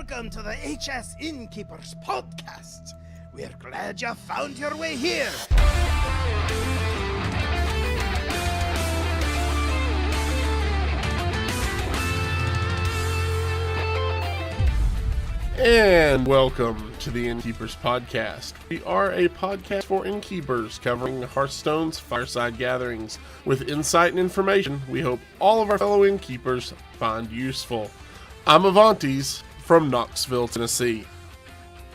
Welcome to the HS Innkeepers podcast. We're glad you found your way here. And welcome to the Innkeepers podcast. We are a podcast for innkeepers covering Hearthstone's fireside gatherings with insight and information we hope all of our fellow innkeepers find useful. I'm Avantes from Knoxville, Tennessee.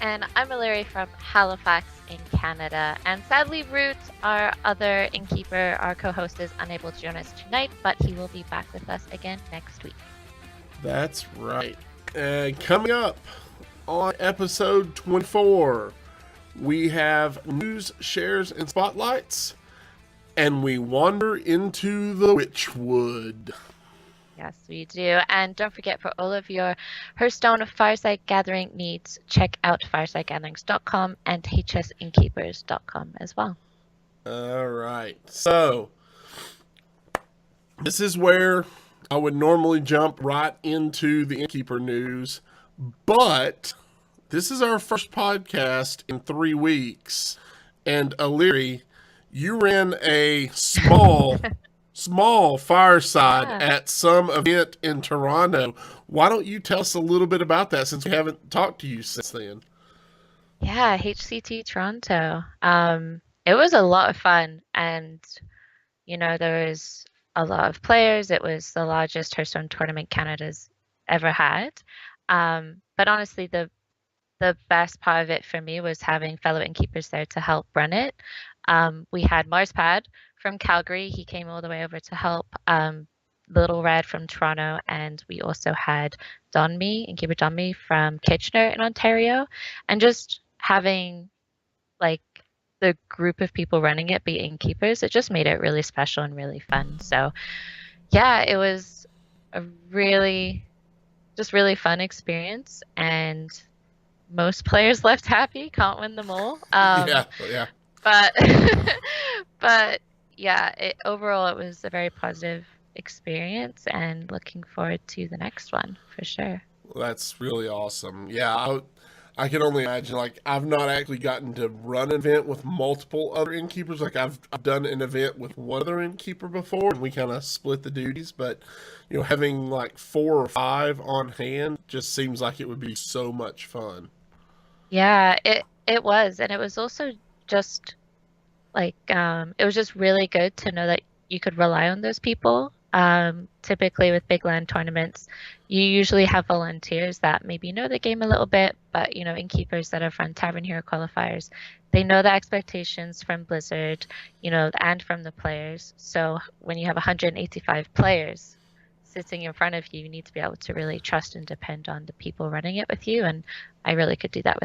And I'm Illyri from Halifax in Canada. And sadly, Root, our other innkeeper, our co-host, is unable to join us tonight, but he will be back with us again next week. That's right. And coming up on episode 24, we have news, shares, and spotlights, and we wander into the Witchwood. Yes, we do. And don't forget, for all of your Hearthstone Fireside Gathering needs, check out firesidegatherings.com and hsinnkeepers.com as well. All right. So, this is where I would normally jump right into the Innkeeper news, but this is our first podcast in 3 weeks. And Illyri, you ran a small fireside at some event in Toronto. Why don't you tell us a little bit about that, since we haven't talked to you since then? Yeah, HCT Toronto. It was a lot of fun, and there was a lot of players. It was the largest Hearthstone tournament Canada's ever had. But honestly, the best part of it for me was having fellow innkeepers there to help run it. We had Marspad from Calgary. He came all the way over to help. Little Red from Toronto, and we also had Innkeeper Donmy from Kitchener in Ontario. And just having the group of people running it be innkeepers, it just made it really special and really fun. So yeah, it was a really fun experience, and most players left happy. Can't win them all. Yeah. But yeah, overall it was a very positive experience, and looking forward to the next one for sure. Well, that's really awesome. Yeah, I can only imagine. I've not actually gotten to run an event with multiple other innkeepers. I've done an event with one other innkeeper before, and we kind of split the duties. But having 4 or 5 on hand just seems like it would be so much fun. Yeah, it was, and it was also just it was just really good to know that you could rely on those people. Typically with big land tournaments, you usually have volunteers that maybe know the game a little bit, but innkeepers that have run Tavern Hero qualifiers, they know the expectations from Blizzard, and from the players. So when you have 185 players sitting in front of you, you need to be able to really trust and depend on the people running it with you. And I really could do that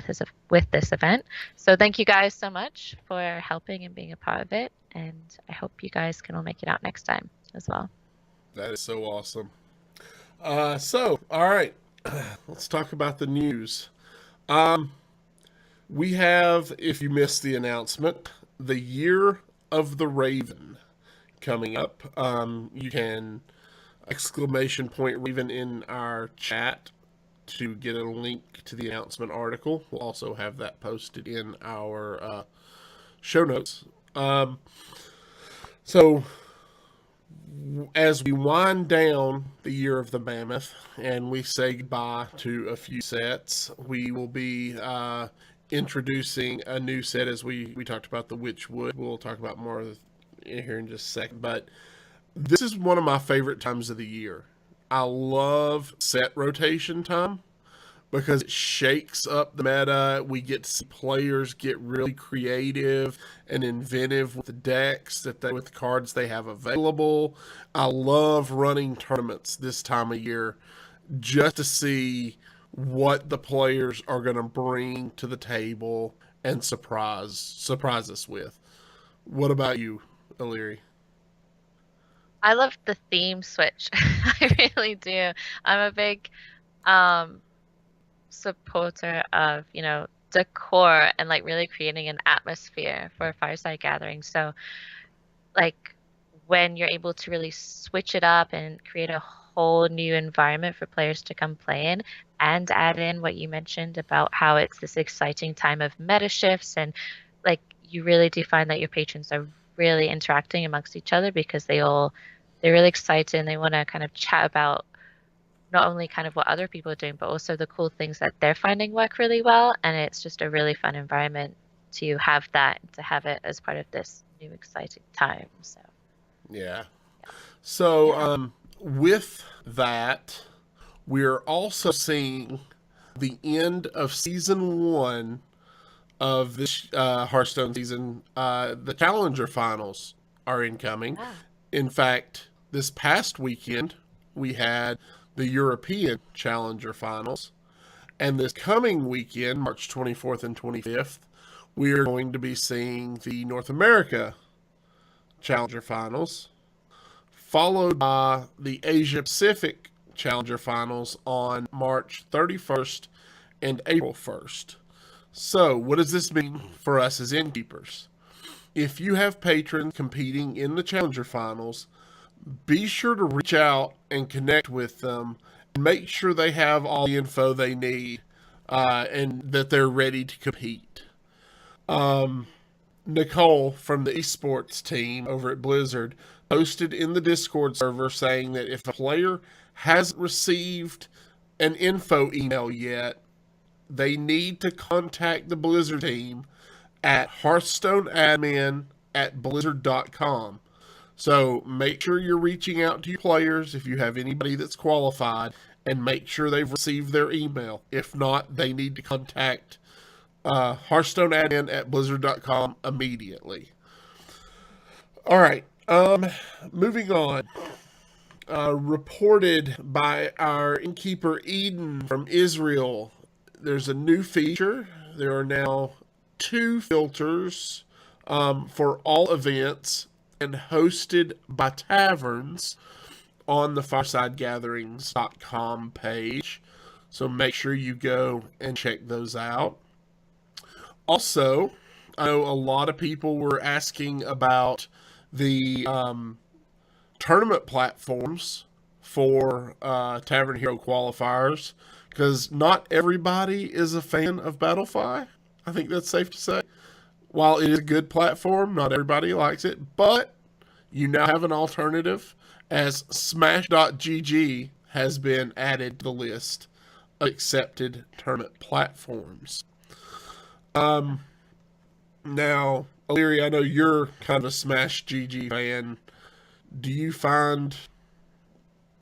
with this event. So thank you guys so much for helping and being a part of it. And I hope you guys can all make it out next time as well. That is so awesome. All right, let's talk about the news. We have, if you missed the announcement, the Year of the Raven coming up. You can !Raven in our chat to get a link to the announcement article. We'll also have that posted in our show notes. So as we wind down the Year of the Mammoth and we say goodbye to a few sets, we will be introducing a new set, as we talked about the Witchwood. We'll talk about more of it here in just a second, but this is one of my favorite times of the year. I love set rotation time because it shakes up the meta. We get to see players get really creative and inventive with the decks with the cards they have available. I love running tournaments this time of year just to see what the players are going to bring to the table and surprise us with. What about you, Illyri? I love the theme switch. I really do. I'm a big supporter of, decor and really creating an atmosphere for a fireside gathering. So when you're able to really switch it up and create a whole new environment for players to come play in, and add in what you mentioned about how it's this exciting time of meta shifts, and like you really do find that your patrons are really interacting amongst each other because they're really excited and they want to kind of chat about not only kind of what other people are doing, but also the cool things that they're finding work really well. And it's just a really fun environment to have that, to have it as part of this new exciting time. So Yeah. So with that, we're also seeing the end of season 1 of this Hearthstone season. The Challenger finals are incoming. yeah. In fact, this past weekend, we had the European Challenger finals. And this coming weekend, March 24th and 25th, we are going to be seeing the North America Challenger finals, followed by the Asia Pacific Challenger finals on March 31st and April 1st. So, what does this mean for us as Innkeepers? If you have patrons competing in the Challenger finals, be sure to reach out and connect with them and make sure they have all the info they need and that they're ready to compete. Nicole from the esports team over at Blizzard posted in the Discord server saying that if a player hasn't received an info email yet, they need to contact the Blizzard team at hearthstoneadmin@blizzard.com. So make sure you're reaching out to your players if you have anybody that's qualified, and make sure they've received their email. If not, they need to contact hearthstoneadmin@blizzard.com immediately. All right, moving on. Reported by our innkeeper Eden from Israel, there's a new feature. There are now 2 filters for all events and hosted by taverns on the firesidegatherings.com page. So make sure you go and check those out. Also, I know a lot of people were asking about the tournament platforms for Tavern Hero qualifiers, because not everybody is a fan of Battlefy. I think that's safe to say. While it is a good platform, not everybody likes it, but you now have an alternative, as Smash.gg has been added to the list of accepted tournament platforms. Now, Illyria, I know you're kind of a Smash.gg fan. Do you find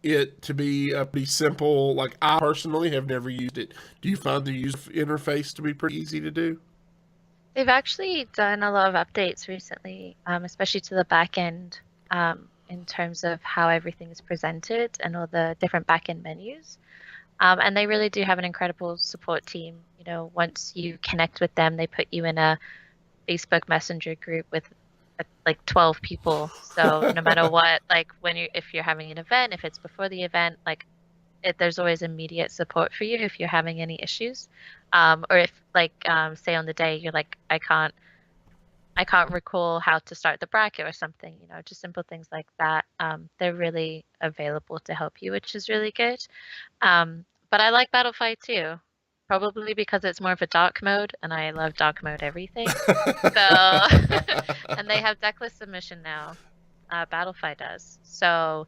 it to be a pretty simple? Like, I personally have never used it. Do you find the user interface to be pretty easy to do? They've actually done a lot of updates recently, especially to the back end, in terms of how everything is presented and all the different back end menus. And they really do have an incredible support team. You know, once you connect with them, they put you in a Facebook Messenger group with like 12 people. So no matter what, like if you're having an event, if it's before the event, like there's always immediate support for you if you're having any issues. Or if say on the day you're like, I can't recall how to start the bracket or something, you know, just simple things like that. They're really available to help you, which is really good. But I like Battlefy too, probably because it's more of a dark mode, and I love dark mode everything. So, and they have decklist submission now. Battlefy does. So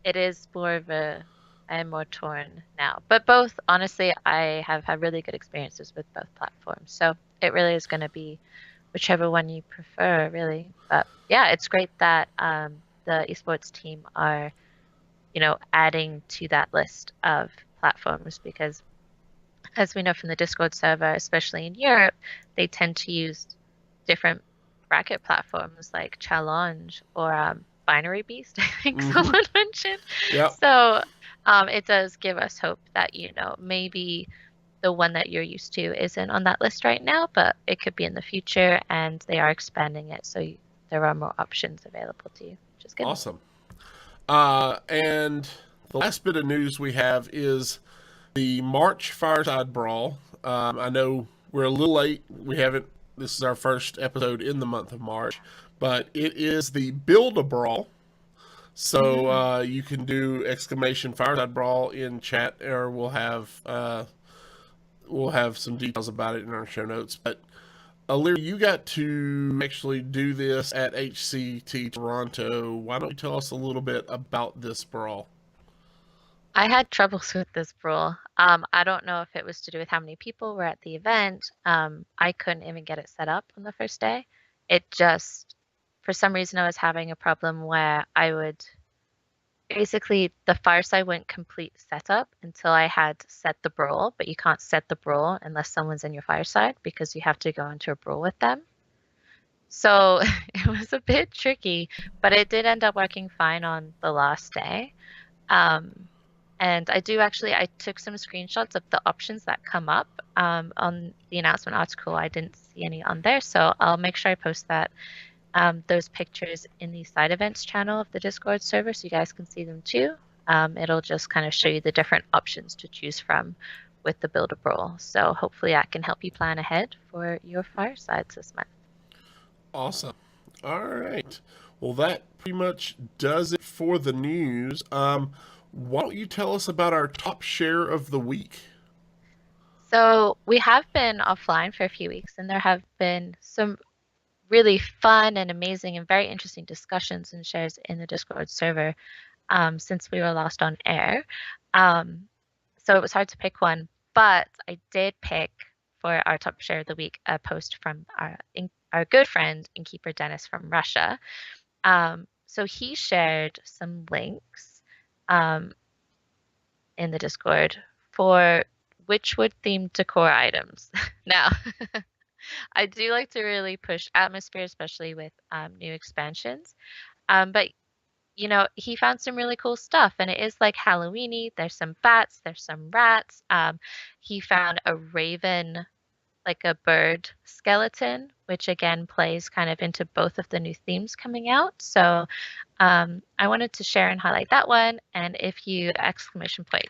it is more of I'm more torn now. But both, honestly, I have had really good experiences with both platforms. So it really is going to be whichever one you prefer, really. But yeah, it's great that the esports team are, you know, adding to that list of platforms, because as we know from the Discord server, especially in Europe, they tend to use different bracket platforms like Challenge or Binary Beast, I think someone mentioned. Yep. So it does give us hope that, you know, maybe the one that you're used to isn't on that list right now, but it could be in the future, and they are expanding it, so there are more options available to you, which is good. Awesome. And the last bit of news we have is the March Fireside Brawl. I know we're a little late. This is our first episode in the month of March, but it is the Build-A-Brawl. So you can do exclamation fireside brawl in chat, or we'll have some details about it in our show notes. But Illyria, you got to actually do this at HCT Toronto. Why don't you tell us a little bit about this brawl? I had troubles with this brawl. I don't know if it was to do with how many people were at the event. I couldn't even get it set up on the first day. It just, for some reason, I was having a problem where I would basically, the fireside wouldn't complete setup until I had set the brawl, but you can't set the brawl unless someone's in your fireside because you have to go into a brawl with them. So it was a bit tricky, but it did end up working fine on the last day. And I took some screenshots of the options that come up on the announcement article. I didn't see any on there, so I'll make sure I post those pictures in the side events channel of the Discord server so you guys can see them too. It'll just kind of show you the different options to choose from with the Build a Brawl. So hopefully that can help you plan ahead for your firesides this month. Awesome. All right. Well, that pretty much does it for the news. Why don't you tell us about our top share of the week? So we have been offline for a few weeks, and there have been some really fun and amazing and very interesting discussions and shares in the Discord server since we were last on air. So it was hard to pick one, but I did pick for our top share of the week a post from our good friend Innkeeper Dennis from Russia. So he shared some links in the Discord for Witchwood themed decor items. Now, I do like to really push atmosphere, especially with new expansions. But you know, he found some really cool stuff, and it is like Halloweeny. There's some bats, there's some rats. He found a raven, like a bird skeleton, which again plays kind of into both of the new themes coming out. So I wanted to share and highlight that one. And if you exclamation point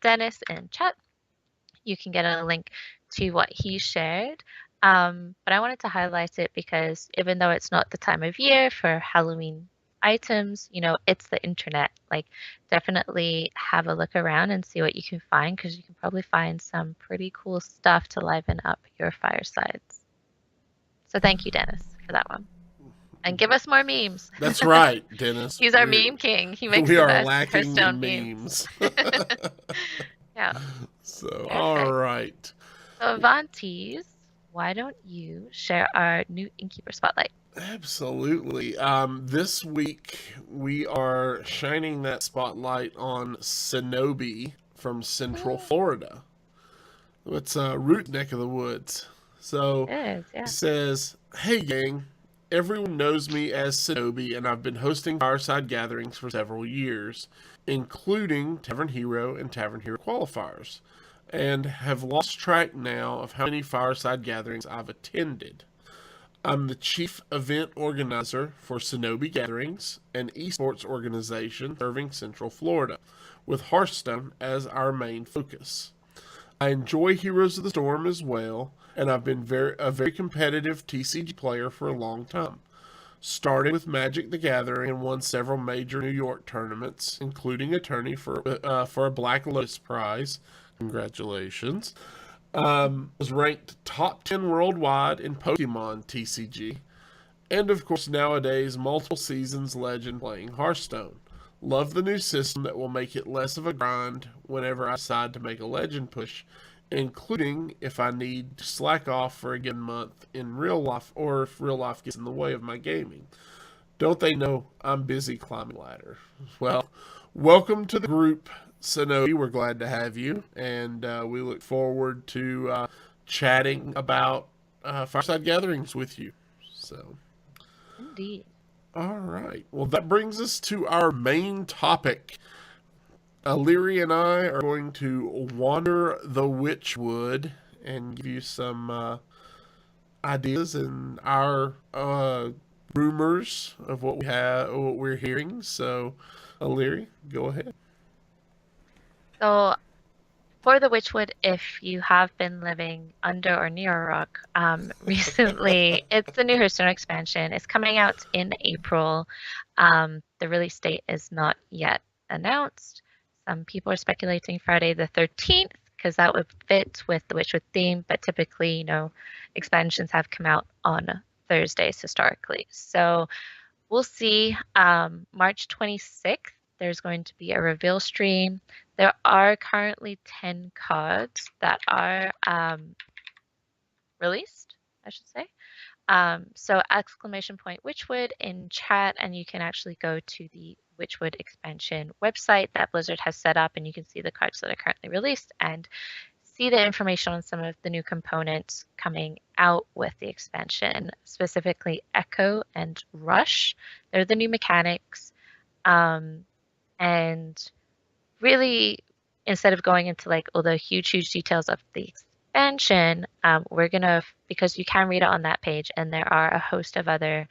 Dennis in chat, you can get a link to what he shared. But I wanted to highlight it because even though it's not the time of year for Halloween items, you know, it's the internet. Like, definitely have a look around and see what you can find, because you can probably find some pretty cool stuff to liven up your firesides. So thank you, Dennis, for that one. And give us more memes. That's right, Dennis. He's our meme king. He makes we the are best lacking Hearthstone memes. Yeah. So, Perfect. all right. So, Avantes, why don't you share our new Innkeeper spotlight? Absolutely. This week we are shining that spotlight on Shinobi from Central Florida. It's a root neck of the woods. So It is, yeah. it says, "Hey gang, everyone knows me as Shinobi, and I've been hosting fireside gatherings for several years, including Tavern Hero and Tavern Hero qualifiers, and have lost track now of how many fireside gatherings I've attended. I'm the chief event organizer for Shinobi Gatherings, an esports organization serving Central Florida, with Hearthstone as our main focus. I enjoy Heroes of the Storm as well, and I've been a very competitive TCG player for a long time. Started with Magic the Gathering and won several major New York tournaments, including a tourney for a Black Lotus prize. Congratulations. Was ranked top 10 worldwide in Pokemon TCG. And of course nowadays, multiple seasons legend playing Hearthstone. Love the new system that will make it less of a grind whenever I decide to make a legend push, including if I need to slack off for a given month in real life, or if real life gets in the way of my gaming. Don't they know I'm busy climbing ladder?" Well, welcome to the group, Shinobi. We're glad to have you, and we look forward to chatting about fireside gatherings with you. So, Indeed. all right. Well, that brings us to our main topic. Illyria and I are going to wander the Witchwood and give you some ideas and our rumors of what what we're hearing. So, Illyria, go ahead. So For the Witchwood, if you have been living under or near a rock, recently, it's the new Hearthstone expansion. It's coming out in April. The release date is not yet announced. Some people are speculating Friday the 13th because that would fit with the Witchwood theme, but typically, expansions have come out on Thursdays historically. So we'll see. March 26th, there's going to be a reveal stream. There are currently 10 cards that are released, I should say. So exclamation point Witchwood in chat, and you can actually go to the Witchwood expansion website that Blizzard has set up, and you can see the cards that are currently released and see the information on some of the new components coming out with the expansion, specifically Echo and Rush. They're the new mechanics. And really, instead of going into like all the huge details of the expansion, we're gonna, because you can read it on that page, and there are a host of other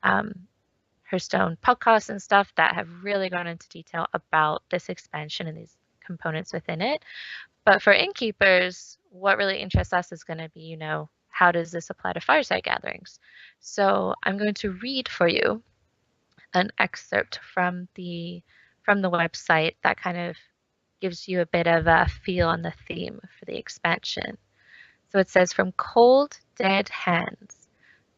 Hearthstone podcasts and stuff that have really gone into detail about this expansion and these components within it. But for Innkeepers, what really interests us is going to be, how does this apply to fireside gatherings? So I'm going to read for you an excerpt from the website that kind of gives you a bit of a feel on the theme for the expansion. So it says, from cold, dead hands,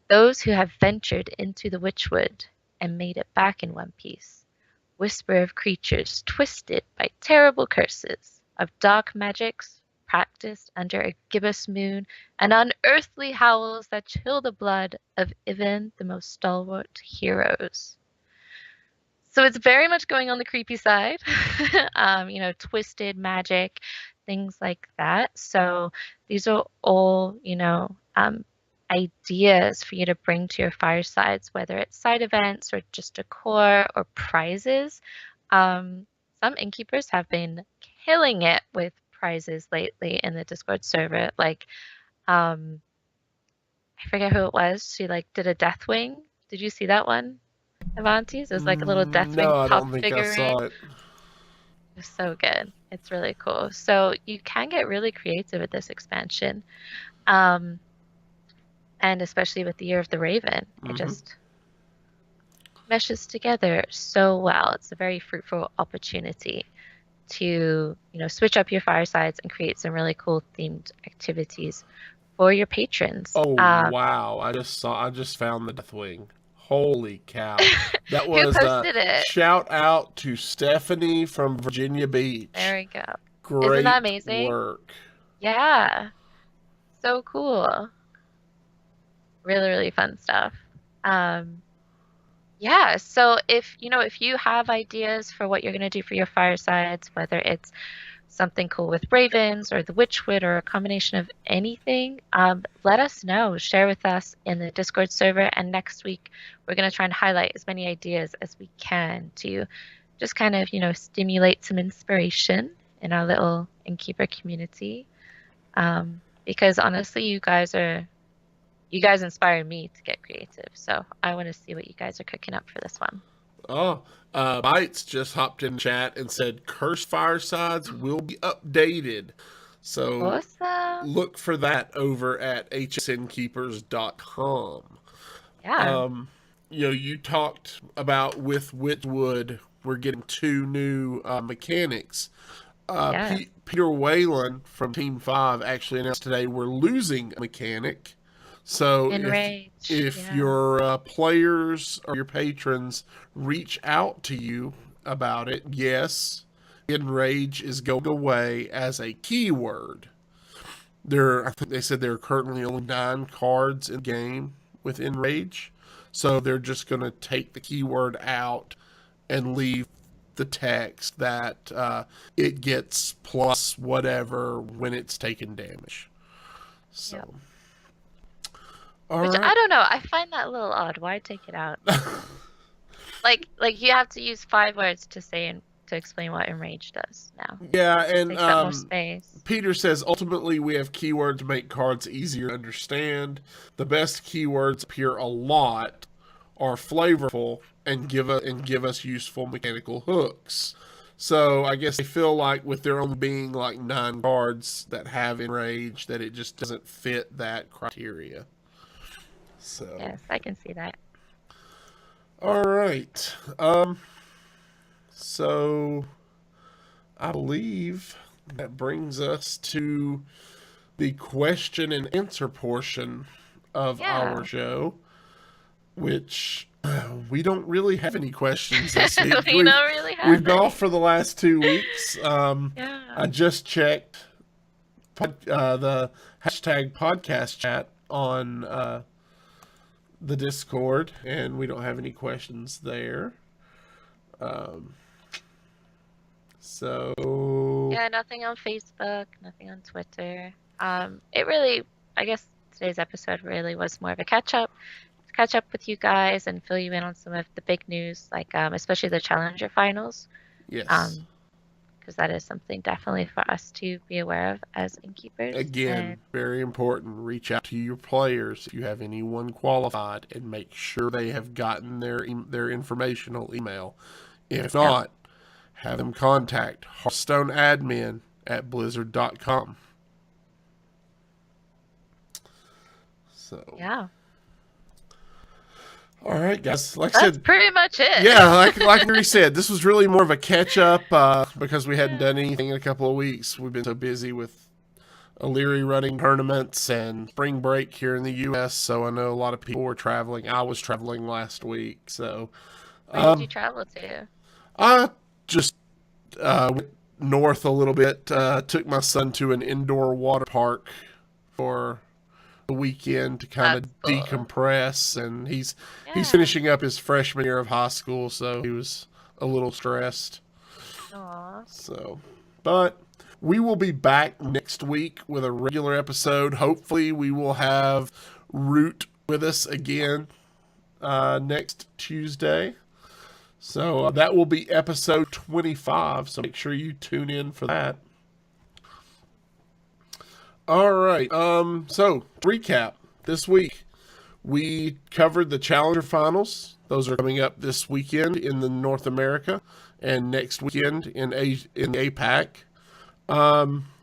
those who have ventured into the Witchwood and made it back in one piece, whisper of creatures twisted by terrible curses, of dark magics practiced under a gibbous moon, and unearthly howls that chill the blood of even the most stalwart heroes. So it's very much going on the creepy side, twisted magic, things like that. So these are all, ideas for you to bring to your firesides, whether it's side events or just decor or prizes. Some Innkeepers have been killing it with prizes lately in the Discord server. Like, I forget who it was. She did a Deathwing. Did you see that one, Avantis? It was like a little Deathwing No, I pop don't think figurine. I saw it. It's so good. It's really cool. So you can get really creative with this expansion. And especially with the Year of the Raven, it just meshes together so well. It's a very fruitful opportunity to, switch up your firesides and create some really cool themed activities for your patrons. Oh, wow. I just found the Deathwing. Holy cow. That was Who posted it? Shout out to Stephanie from Virginia Beach. There we go. Great Isn't that amazing? work. Yeah. So cool. Really, really fun stuff. Yeah, so if you have ideas for what you're going to do for your firesides, whether it's something cool with Ravens or the Witchwood or a combination of anything, let us know. Share with us in the Discord server, and next week we're going to try and highlight as many ideas as we can to just kind of, stimulate some inspiration in our little Innkeeper community. Because honestly, you guys inspire me to get creative. So I want to see what you guys are cooking up for this one. Oh, Bites just hopped in chat and said Curse Firesides will be updated. So Awesome. look for that over at hsnkeepers.com. Yeah. You talked about with Witchwood, we're getting 2 new mechanics. Yes. Peter Whalen from Team 5 actually announced today we're losing a mechanic. So if your players or your patrons reach out to you about it, yes, Enrage is going away as a keyword. I think they said there are currently only 9 cards in the game with Enrage. So they're just going to take the keyword out and leave the text that it gets plus whatever when it's taking damage. So... Yep. Which, I don't know. I find that a little odd. Why take it out? like you have to use 5 words to explain what Enrage does now. Yeah, and takes up more space. Peter says ultimately we have keywords to make cards easier to understand. The best keywords appear a lot, are flavorful, and give us useful mechanical hooks. So I guess they feel like with there only being like 9 cards that have Enrage, that it just doesn't fit that criteria. So Yes, I can see that. all right. So I believe that brings us to the question and answer portion of our show, which we don't really have any questions this week. We don't really have We've been any. off for the last 2 weeks. I just checked the hashtag podcast chat on the Discord, and we don't have any questions there. So Yeah, nothing on Facebook, nothing on Twitter. It really, I guess today's episode really was more of a catch up with you guys and fill you in on some of the big news, like especially the Challenger finals. yes. Because that is something definitely for us to be aware of as Innkeepers. Again, very important. Reach out to your players if you have anyone qualified, and make sure they have gotten their informational email. If not, have them contact hearthstoneadmin@blizzard.com. So yeah. All right, guys. Like That's I said, pretty much it. yeah, like we said, this was really more of a catch up because we hadn't done anything in a couple of weeks. We've been so busy with Illyri running tournaments and spring break here in the U.S. So I know a lot of people were traveling. I was traveling last week. So Where did you travel to? I just went north a little bit. Took my son to an indoor water park for the weekend to kind of decompress, and he's finishing up his freshman year of high school, so he was a little stressed. Aww. So, but we will be back next week with a regular episode. Hopefully we will have Root with us again next Tuesday. So that will be episode 25, so make sure you tune in for that. All right. So recap this week, we covered the Challenger finals. Those are coming up this weekend in the North America and next weekend in APAC.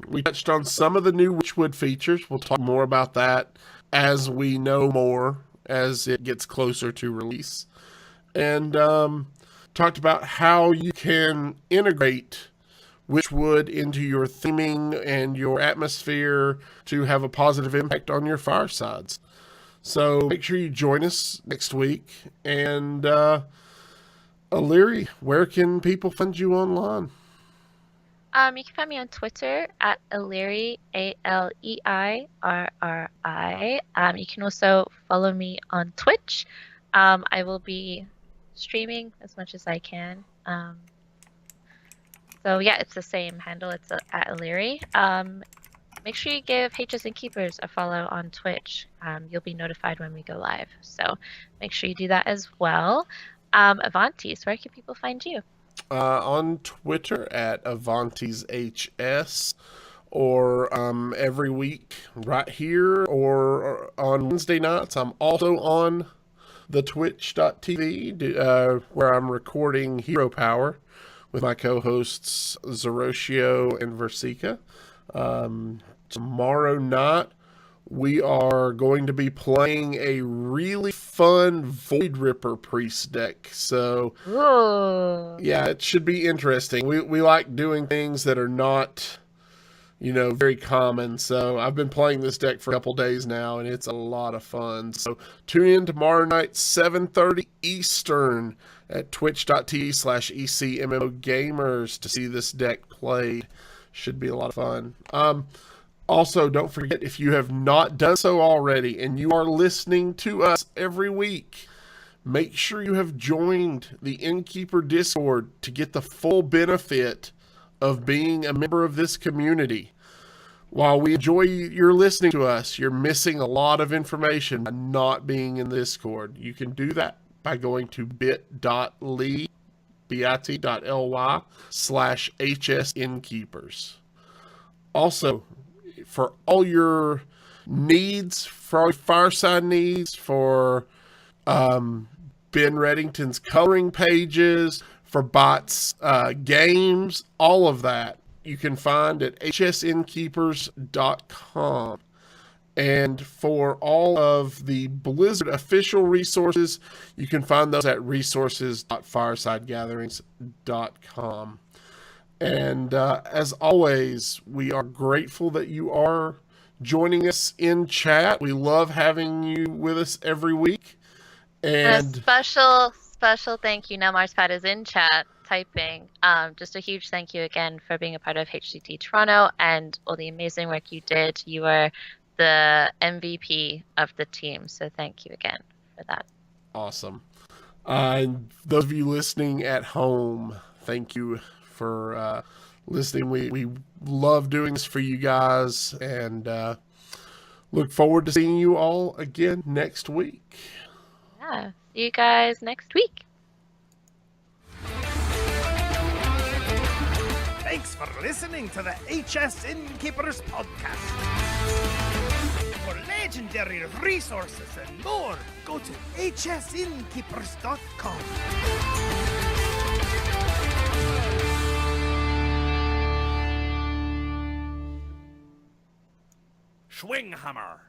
We touched on some of the new Witchwood features. We'll talk more about that as we know more as it gets closer to release. And talked about how you can integrate Witchwood into your theming and your atmosphere to have a positive impact on your firesides. So make sure you join us next week. And Illyri, where can people find you online? You can find me on Twitter at Illyri, ALEIRRI. You can also follow me on Twitch. I will be streaming as much as I can. So yeah, it's the same handle. It's at Illyri. Make sure you give HS Innkeepers a follow on Twitch. You'll be notified when we go live. So make sure you do that as well. Avantis, where can people find you? On Twitter at AvantisHS, or every week right here, or on Wednesday nights. I'm also on the twitch.tv where I'm recording Hero Power with my co-hosts Zeroshio and Versika. Tomorrow night we are going to be playing a really fun Void Ripper Priest deck. So yeah, it should be interesting. We like doing things that are not, very common. So I've been playing this deck for a couple days now, and it's a lot of fun. So tune in tomorrow night, 7:30 Eastern at twitch.tv/ECMMOGamers to see this deck played. Should be a lot of fun. Also, don't forget, if you have not done so already and you are listening to us every week, make sure you have joined the Innkeeper Discord to get the full benefit of being a member of this community. While we enjoy your listening to us, you're missing a lot of information by not being in the Discord. You can do that by going to bit.ly/HS Innkeepers. Also, for all your needs, for all your fireside needs, for Ben Reddington's coloring pages, for bots, games, all of that you can find at hsinnkeepers.com. And for all of the Blizzard official resources, you can find those at resources.firesidegatherings.com. And as always, we are grateful that you are joining us in chat. We love having you with us every week. And a special thank you. Now Marspad is in chat typing. Just a huge thank you again for being a part of HCT Toronto and all the amazing work you did. You were the MVP of the team, so thank you again for that. Awesome. And those of you listening at home, thank you for listening. We love doing this for you guys, and look forward to seeing you all again next week. Yeah, see you guys next week. Thanks for listening to the HS Innkeepers podcast. For legendary resources and more, go to hsinnkeepers.com. Schwinghammer.